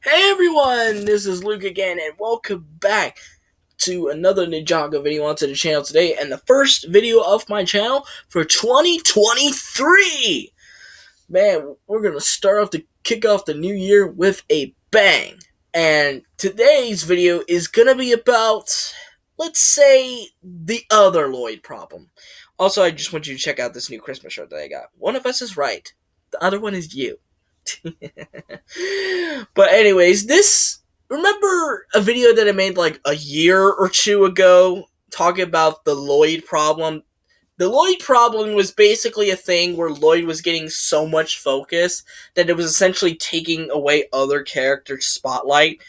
Hey everyone, this is Luke again, and welcome back to another Ninjago video onto the channel today, and the first video of my channel for 2023! Man, we're gonna start off to kick off the new year with a bang. And today's video is gonna be about, let's say, the other Lloyd problem. Also, I just want you to check out this new Christmas shirt that I got. One of us is right, the other one is you. But anyways, remember a video that I made like a year or two ago talking about the Lloyd problem? The Lloyd problem was basically a thing where Lloyd was getting so much focus that it was essentially taking away other characters' spotlight.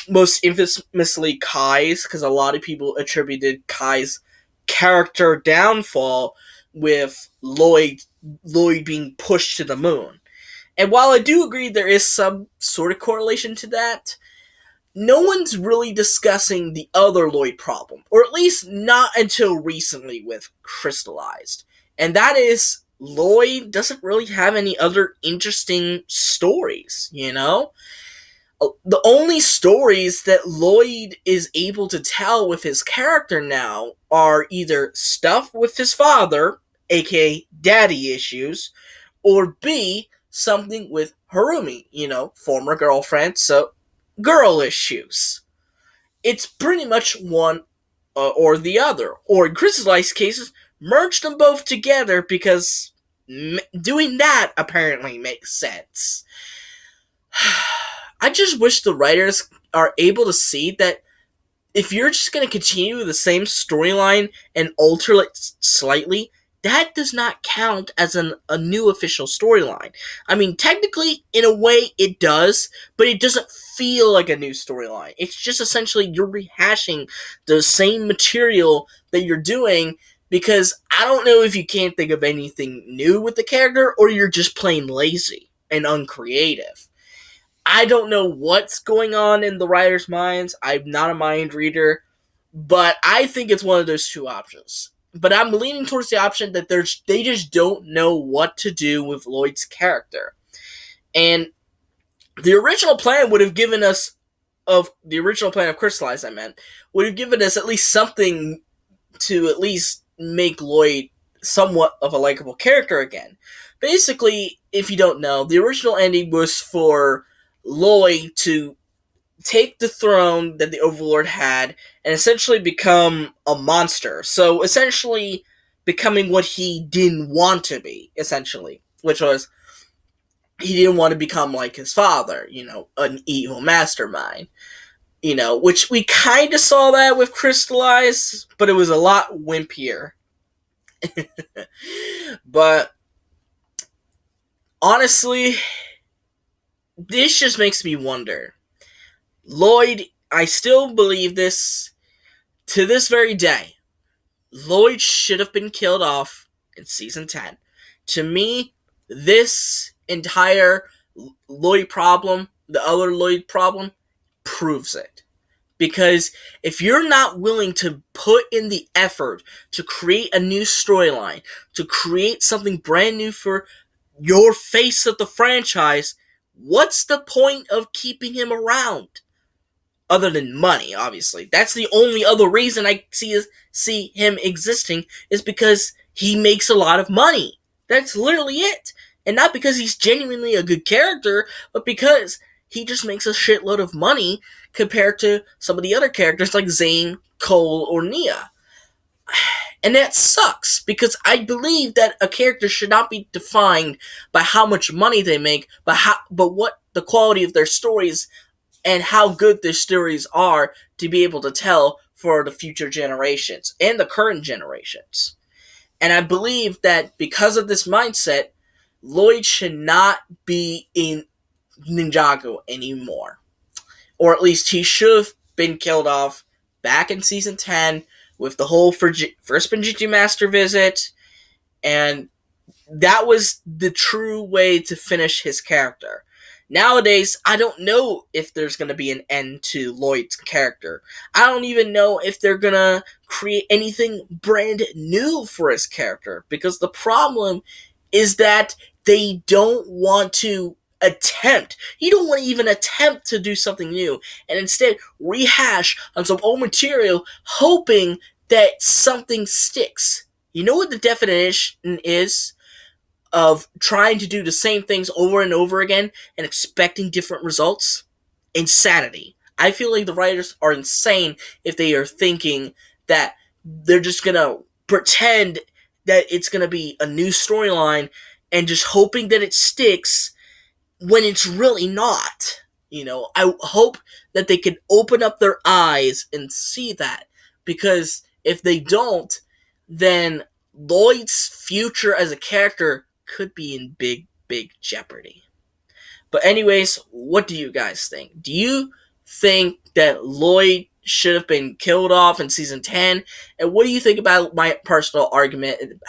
Most infamously Kai's, because a lot of people attributed Kai's character downfall with Lloyd being pushed to the moon. And while I do agree there is some sort of correlation to that, no one's really discussing the other Lloyd problem, or at least not until recently with Crystalized. And that is, Lloyd doesn't really have any other interesting stories, you know? The only stories that Lloyd is able to tell with his character now are either stuff with his father, aka daddy issues, or B, something with Harumi, former girlfriend, so girl issues. It's pretty much one or the other. Or in Crystalized cases, merge them both together because doing that apparently makes sense. I just wish the writers are able to see that if you're just going to continue the same storyline and alter it slightly, that does not count as a new official storyline. I mean, technically, in a way, it does, but it doesn't feel like a new storyline. It's just essentially you're rehashing the same material that you're doing, because I don't know if you can't think of anything new with the character, or you're just plain lazy and uncreative. I don't know what's going on in the writers' minds. I'm not a mind reader, but I think it's one of those two options. But I'm leaning towards the option that they just don't know what to do with Lloyd's character. And the original plan would have given us, the original plan of Crystalized, would have given us at least something to at least make Lloyd somewhat of a likable character again. Basically, if you don't know, the original ending was for Lloyd to take the throne that the Overlord had and essentially become a monster. So essentially becoming what he didn't want to be, essentially. Which was, he didn't want to become like his father, an evil mastermind. Which we kind of saw that with Crystalized, but it was a lot wimpier. But honestly, this just makes me wonder. Lloyd, I still believe this to this very day. Lloyd should have been killed off in season 10. To me, this entire Lloyd problem, the other Lloyd problem, proves it. Because if you're not willing to put in the effort to create a new storyline, to create something brand new for your face of the franchise, what's the point of keeping him around? Other than money, obviously. That's the only other reason I see him existing, is because he makes a lot of money. That's literally it. And not because he's genuinely a good character, but because he just makes a shitload of money compared to some of the other characters like Zane, Cole, or Nia. And that sucks, because I believe that a character should not be defined by how much money they make, but what the quality of their stories and how good their stories are to be able to tell for the future generations and the current generations. And I believe that because of this mindset, Lloyd should not be in Ninjago anymore. Or at least he should have been killed off back in season 10 with the whole first Fujitsu Master visit, and that was the true way to finish his character. Nowadays, I don't know if there's going to be an end to Lloyd's character. I don't even know if they're going to create anything brand new for his character, because the problem is that they don't want to attempt. You don't want to even attempt to do something new, and instead rehash on some old material, hoping that something sticks. You know what the definition is of trying to do the same things over and over again and expecting different results? Insanity. I feel like the writers are insane if they are thinking that they're just gonna pretend that it's gonna be a new storyline and just hoping that it sticks when it's really not. I hope that they can open up their eyes and see that, because if they don't, then Lloyd's future as a character could be in big, big jeopardy. But anyways, what do you guys think? Do you think that Lloyd should have been killed off in season 10? And what do you think about my personal argument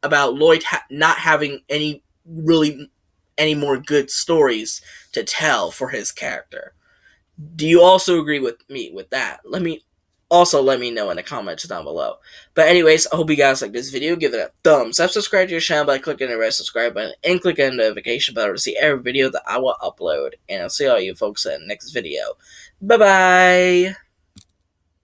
about Lloyd not having any more good stories to tell for his character? Do you also agree with me with that? Let me know in the comments down below. But anyways, I hope you guys like this video. Give it a thumbs up. Subscribe to your channel by clicking the red subscribe button and click on the notification bell to see every video that I will upload. And I'll see all you folks in the next video. Bye bye.